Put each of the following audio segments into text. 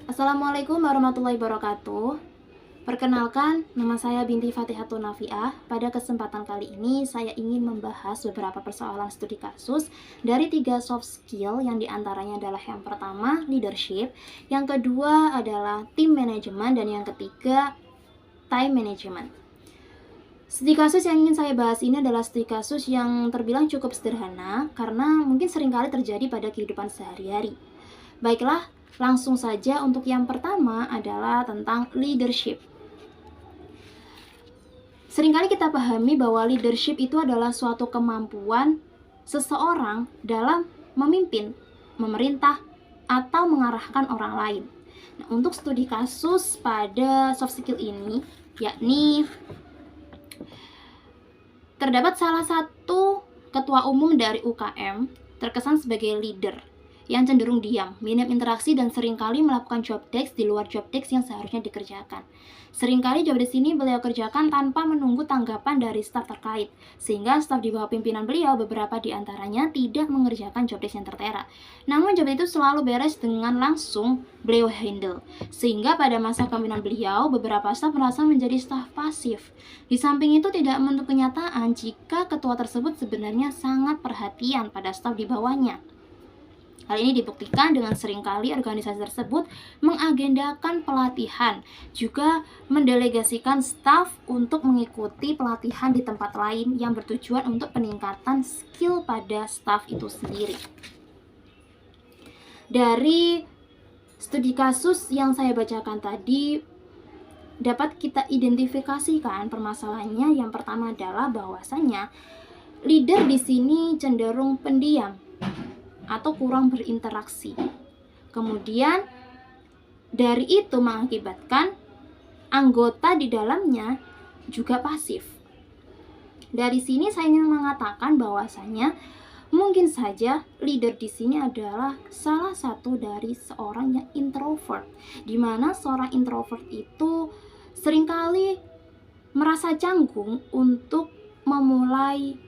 Assalamualaikum warahmatullahi wabarakatuh. Perkenalkan, nama saya Binti Fatihatun Nafiah. Pada kesempatan kali ini, saya ingin membahas beberapa persoalan studi kasus dari 3 soft skill yang diantaranya adalah yang pertama, leadership, yang kedua adalah team management, dan yang ketiga, time management. Studi kasus yang ingin saya bahas ini adalah studi kasus yang terbilang cukup sederhana karena mungkin seringkali terjadi pada kehidupan sehari-hari. Baiklah, langsung saja untuk yang pertama adalah tentang leadership. Seringkali kita pahami bahwa leadership itu adalah suatu kemampuan seseorang dalam memimpin, memerintah, atau mengarahkan orang lain. Nah, untuk studi kasus pada soft skill ini, yakni terdapat salah satu ketua umum dari UKM terkesan sebagai leader yang cenderung diam, minim interaksi, dan seringkali melakukan job desk di luar job desk yang seharusnya dikerjakan. Seringkali job desk ini beliau kerjakan tanpa menunggu tanggapan dari staf terkait, sehingga staf di bawah pimpinan beliau beberapa di antaranya tidak mengerjakan job desk yang tertera. Namun job itu selalu beres dengan langsung beliau handle, sehingga pada masa kepemimpinan beliau beberapa staf merasa menjadi staf pasif. Di samping itu tidak menutup kenyataan jika ketua tersebut sebenarnya sangat perhatian pada staf di bawahnya. Hal ini dibuktikan dengan seringkali organisasi tersebut mengagendakan pelatihan, juga mendelegasikan staf untuk mengikuti pelatihan di tempat lain yang bertujuan untuk peningkatan skill pada staf itu sendiri. Dari studi kasus yang saya bacakan tadi, dapat kita identifikasikan permasalahannya. Yang pertama adalah bahwasanya leader di sini cenderung pendiam atau kurang berinteraksi. Kemudian dari itu mengakibatkan anggota di dalamnya juga pasif. Dari sini saya ingin mengatakan bahwasanya mungkin saja leader di sini adalah salah satu dari seorang yang introvert, di mana seorang introvert itu seringkali merasa canggung untuk memulai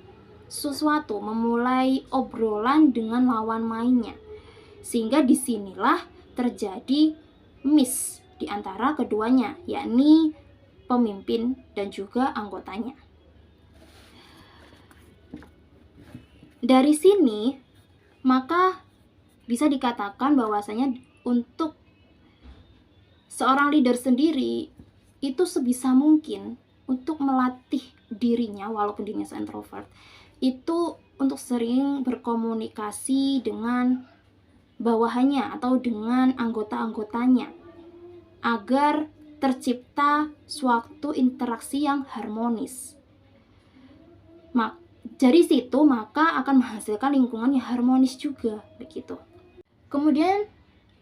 sesuatu, memulai obrolan dengan lawan mainnya, sehingga disinilah terjadi miss di antara keduanya, yakni pemimpin dan juga anggotanya. Dari sini maka bisa dikatakan bahwasanya untuk seorang leader sendiri itu sebisa mungkin untuk melatih dirinya, walaupun dirinya introvert, itu untuk sering berkomunikasi dengan bawahannya atau dengan anggota-anggotanya agar tercipta suatu interaksi yang harmonis. Dari situ maka akan menghasilkan lingkungan yang harmonis juga, begitu. Kemudian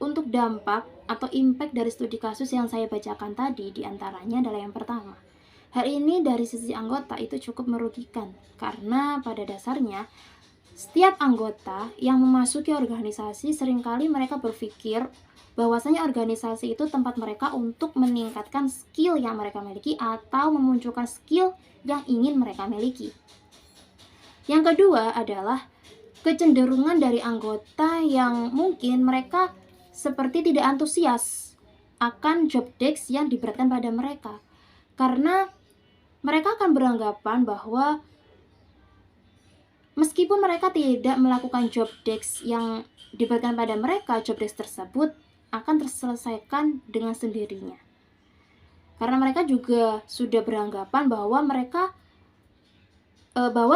untuk dampak atau impact dari studi kasus yang saya bacakan tadi diantaranya adalah yang pertama, hal ini dari sisi anggota itu cukup merugikan karena pada dasarnya setiap anggota yang memasuki organisasi seringkali mereka berpikir bahwasanya organisasi itu tempat mereka untuk meningkatkan skill yang mereka miliki atau memunculkan skill yang ingin mereka miliki. Yang kedua adalah kecenderungan dari anggota yang mungkin mereka seperti tidak antusias akan job desk yang diberatkan pada mereka, karena mereka akan beranggapan bahwa meskipun mereka tidak melakukan job desk yang diberikan pada mereka, job desk tersebut akan terselesaikan dengan sendirinya. Karena mereka juga sudah beranggapan bahwa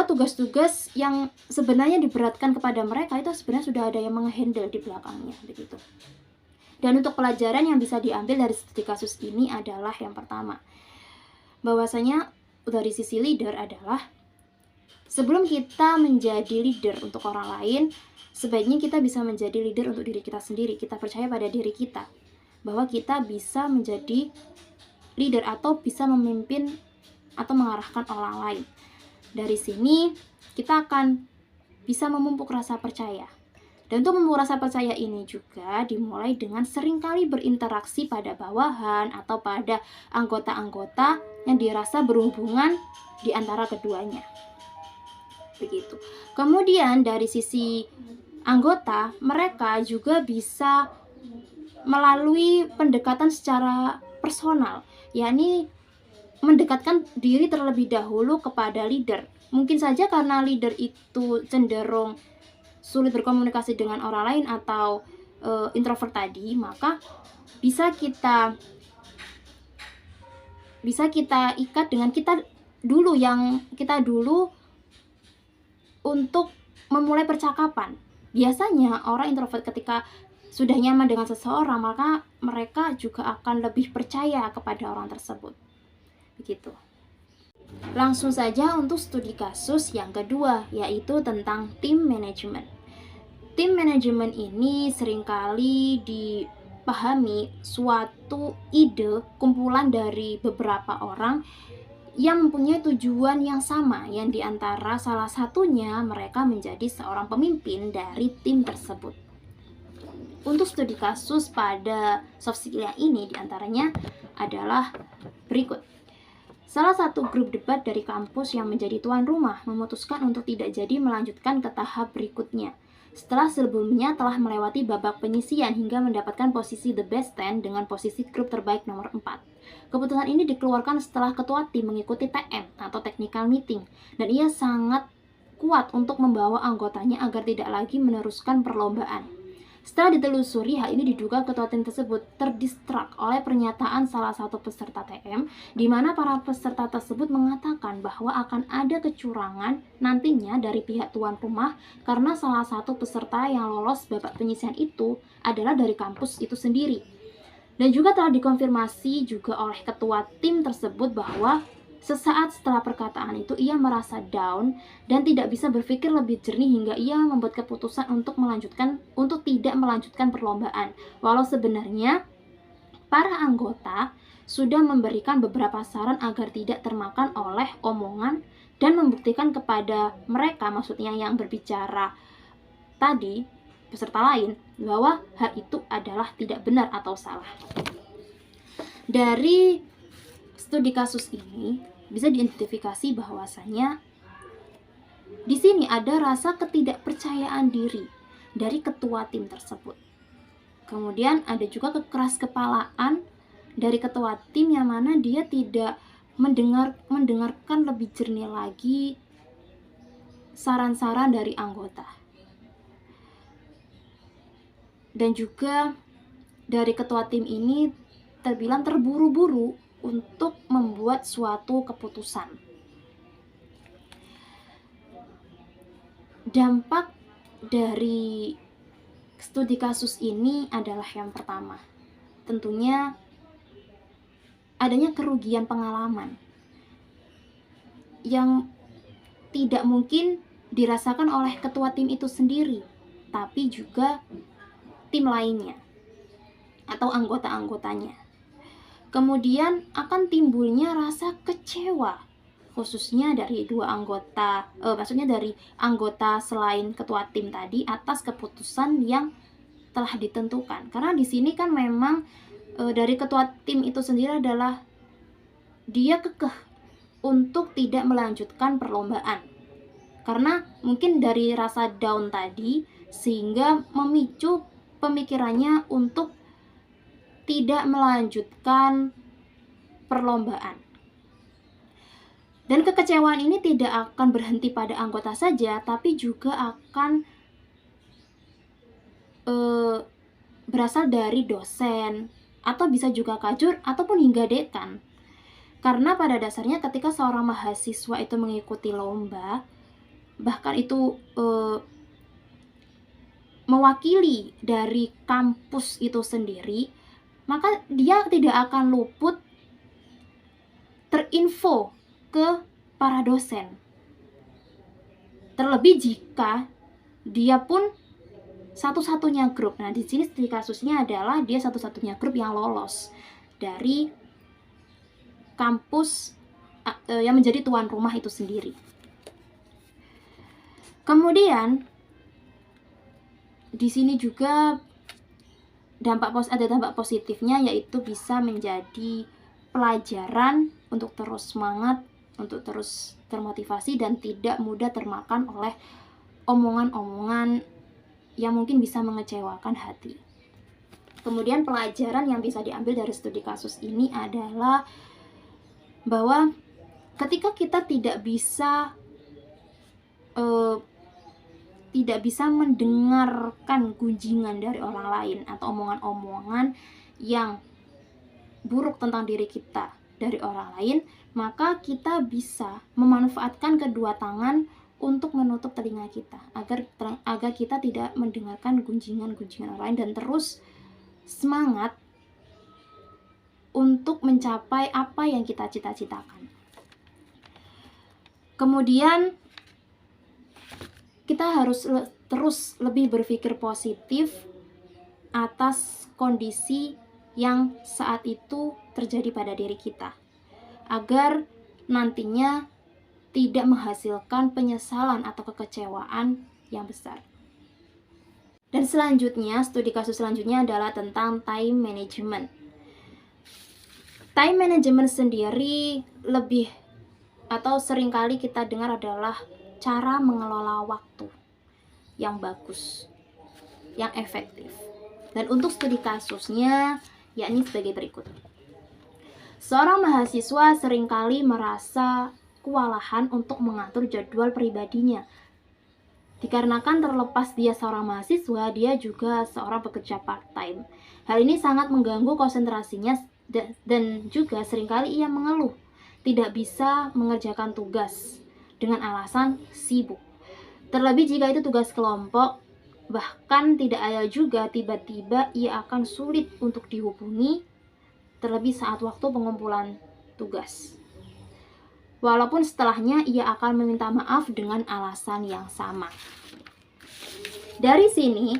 tugas-tugas yang sebenarnya diberatkan kepada mereka itu sebenarnya sudah ada yang menghandle di belakangnya, begitu. Dan untuk pelajaran yang bisa diambil dari studi kasus ini adalah yang pertama, bahwasanya dari sisi leader adalah sebelum kita menjadi leader untuk orang lain, sebaiknya kita bisa menjadi leader untuk diri kita sendiri. Kita percaya pada diri kita bahwa kita bisa menjadi leader atau bisa memimpin atau mengarahkan orang lain. Dari sini kita akan bisa memupuk rasa percaya. Dan untuk memupuk rasa percaya ini juga dimulai dengan seringkali berinteraksi pada bawahan atau pada anggota-anggota yang dirasa berhubungan di antara keduanya. Begitu. Kemudian dari sisi anggota, mereka juga bisa melalui pendekatan secara personal, yakni mendekatkan diri terlebih dahulu kepada leader. Mungkin saja karena leader itu cenderung sulit berkomunikasi dengan orang lain atau introvert tadi, maka bisa kita ikat dengan kita dulu untuk memulai percakapan. Biasanya orang introvert ketika sudah nyaman dengan seseorang, maka mereka juga akan lebih percaya kepada orang tersebut. Begitu. Langsung saja untuk studi kasus yang kedua, yaitu tentang tim manajemen. Tim manajemen ini seringkali dipahami suatu ide kumpulan dari beberapa orang yang mempunyai tujuan yang sama, yang diantara salah satunya mereka menjadi seorang pemimpin dari tim tersebut. Untuk studi kasus pada soft skill ini diantaranya adalah berikut. Salah satu grup debat dari kampus yang menjadi tuan rumah memutuskan untuk tidak jadi melanjutkan ke tahap berikutnya setelah sebelumnya telah melewati babak penyisian hingga mendapatkan posisi the best 10 dengan posisi grup terbaik nomor 4. Keputusan ini dikeluarkan setelah ketua tim mengikuti TM atau technical meeting, dan ia sangat kuat untuk membawa anggotanya agar tidak lagi meneruskan perlombaan. Setelah ditelusuri, hal ini diduga ketua tim tersebut terdistrak oleh pernyataan salah satu peserta TM, di mana para peserta tersebut mengatakan bahwa akan ada kecurangan nantinya dari pihak tuan rumah karena salah satu peserta yang lolos babak penyisian itu adalah dari kampus itu sendiri. Dan juga telah dikonfirmasi juga oleh ketua tim tersebut bahwa sesaat setelah perkataan itu ia merasa down dan tidak bisa berpikir lebih jernih hingga ia membuat keputusan untuk tidak melanjutkan perlombaan. Walau sebenarnya para anggota sudah memberikan beberapa saran agar tidak termakan oleh omongan dan membuktikan kepada mereka, maksudnya yang berbicara tadi, peserta lain, bahwa hal itu adalah tidak benar atau salah. Dari studi kasus ini bisa diidentifikasi bahwasanya di sini ada rasa ketidakpercayaan diri dari ketua tim tersebut. Kemudian ada juga kekeras-kepalaan dari ketua tim yang mana dia tidak mendengarkan lebih jernih lagi saran-saran dari anggota. Dan juga dari ketua tim ini terbilang terburu-buru untuk membuat suatu keputusan. Dampak dari studi kasus ini adalah yang pertama, tentunya adanya kerugian pengalaman yang tidak mungkin dirasakan oleh ketua tim itu sendiri, tapi juga tim lainnya atau anggota-anggotanya. Kemudian akan timbulnya rasa kecewa, khususnya dari dari anggota selain ketua tim tadi atas keputusan yang telah ditentukan. Karena di sini kan memang dari ketua tim itu sendiri adalah dia kekeh untuk tidak melanjutkan perlombaan. Karena mungkin dari rasa down tadi sehingga memicu pemikirannya untuk tidak melanjutkan perlombaan. Dan kekecewaan ini tidak akan berhenti pada anggota saja, tapi juga akan berasal dari dosen, atau bisa juga kajur, ataupun hingga dekan. Karena pada dasarnya ketika seorang mahasiswa itu mengikuti lomba, bahkan itu mewakili dari kampus itu sendiri, maka dia tidak akan luput terinfo ke para dosen. Terlebih jika dia pun satu-satunya grup. Nah, di sini studi kasusnya adalah dia satu-satunya grup yang lolos dari kampus yang menjadi tuan rumah itu sendiri. Kemudian di sini juga ada dampak positifnya, yaitu bisa menjadi pelajaran untuk terus semangat, untuk terus termotivasi dan tidak mudah termakan oleh omongan-omongan yang mungkin bisa mengecewakan hati. Kemudian pelajaran yang bisa diambil dari studi kasus ini adalah bahwa ketika kita tidak bisa mendengarkan gunjingan dari orang lain atau omongan-omongan yang buruk tentang diri kita dari orang lain, maka kita bisa memanfaatkan kedua tangan untuk menutup telinga kita agar kita tidak mendengarkan gunjingan-gunjingan orang lain dan terus semangat untuk mencapai apa yang kita cita-citakan. Kemudian kita harus terus lebih berpikir positif atas kondisi yang saat itu terjadi pada diri kita, agar nantinya tidak menghasilkan penyesalan atau kekecewaan yang besar. Dan selanjutnya, studi kasus selanjutnya adalah tentang time management. Time management sendiri lebih atau seringkali kita dengar adalah cara mengelola waktu yang bagus, yang efektif. Dan untuk studi kasusnya, yakni sebagai berikut. Seorang mahasiswa seringkali merasa kewalahan untuk mengatur jadwal pribadinya. Dikarenakan terlepas dia seorang mahasiswa, dia juga seorang pekerja part-time. Hal ini sangat mengganggu konsentrasinya dan juga seringkali ia mengeluh tidak bisa mengerjakan tugas dengan alasan sibuk. Terlebih jika itu tugas kelompok, bahkan tidak ada juga tiba-tiba ia akan sulit untuk dihubungi, terlebih saat waktu pengumpulan tugas. Walaupun setelahnya ia akan meminta maaf dengan alasan yang sama. Dari sini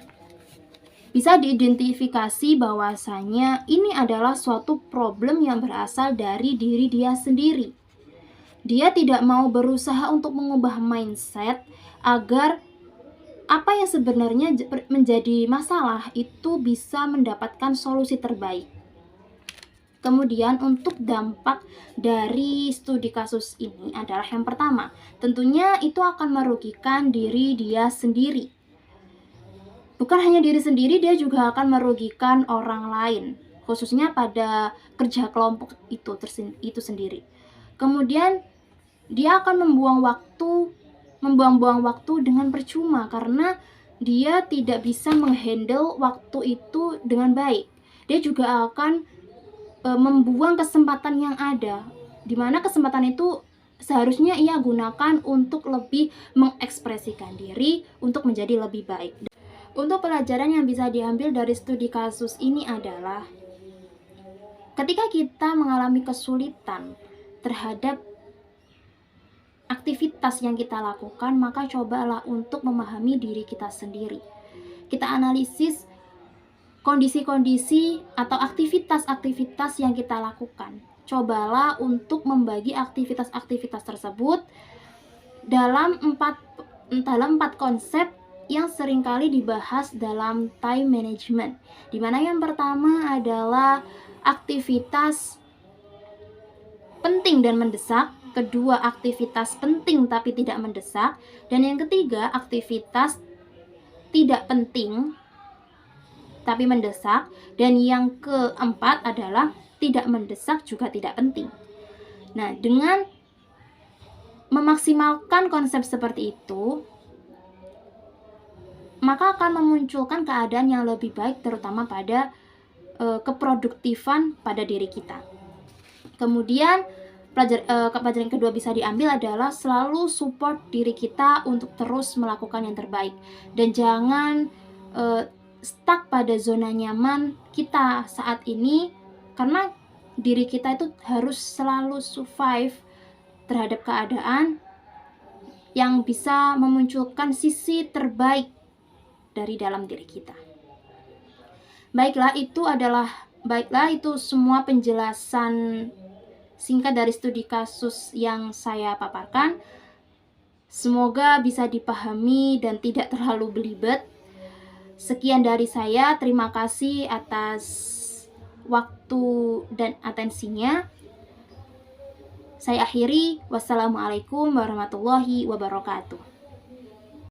bisa diidentifikasi bahwasanya ini adalah suatu problem yang berasal dari diri dia sendiri. Dia tidak mau berusaha untuk mengubah mindset agar apa yang sebenarnya menjadi masalah itu bisa mendapatkan solusi terbaik. Kemudian untuk dampak dari studi kasus ini adalah yang pertama, tentunya itu akan merugikan diri dia sendiri. Bukan hanya diri sendiri, dia juga akan merugikan orang lain, khususnya pada kerja kelompok itu sendiri. Kemudian dia akan membuang-buang waktu dengan percuma karena dia tidak bisa menghandle waktu itu dengan baik. Dia juga akan membuang kesempatan yang ada, di mana kesempatan itu seharusnya ia gunakan untuk lebih mengekspresikan diri untuk menjadi lebih baik. Untuk pelajaran yang bisa diambil dari studi kasus ini adalah ketika kita mengalami kesulitan terhadap aktivitas yang kita lakukan, maka cobalah untuk memahami diri kita sendiri. Kita analisis kondisi-kondisi atau aktivitas-aktivitas yang kita lakukan. Cobalah untuk membagi aktivitas-aktivitas tersebut dalam empat konsep yang seringkali dibahas dalam time management, di mana yang pertama adalah aktivitas penting dan mendesak, kedua aktivitas penting tapi tidak mendesak, dan yang ketiga aktivitas tidak penting tapi mendesak, dan yang keempat adalah tidak mendesak juga tidak penting. Nah, dengan memaksimalkan konsep seperti itu, maka akan memunculkan keadaan yang lebih baik, terutama pada keproduktifan pada diri kita. Kemudian pelajaran kedua bisa diambil adalah selalu support diri kita untuk terus melakukan yang terbaik, dan jangan stuck pada zona nyaman kita saat ini, karena diri kita itu harus selalu survive terhadap keadaan yang bisa memunculkan sisi terbaik dari dalam diri kita. Baiklah, itu semua penjelasan singkat dari studi kasus yang saya paparkan. Semoga bisa dipahami dan tidak terlalu belibet. Sekian dari saya, terima kasih atas waktu dan atensinya. Saya akhiri, wassalamualaikum warahmatullahi wabarakatuh.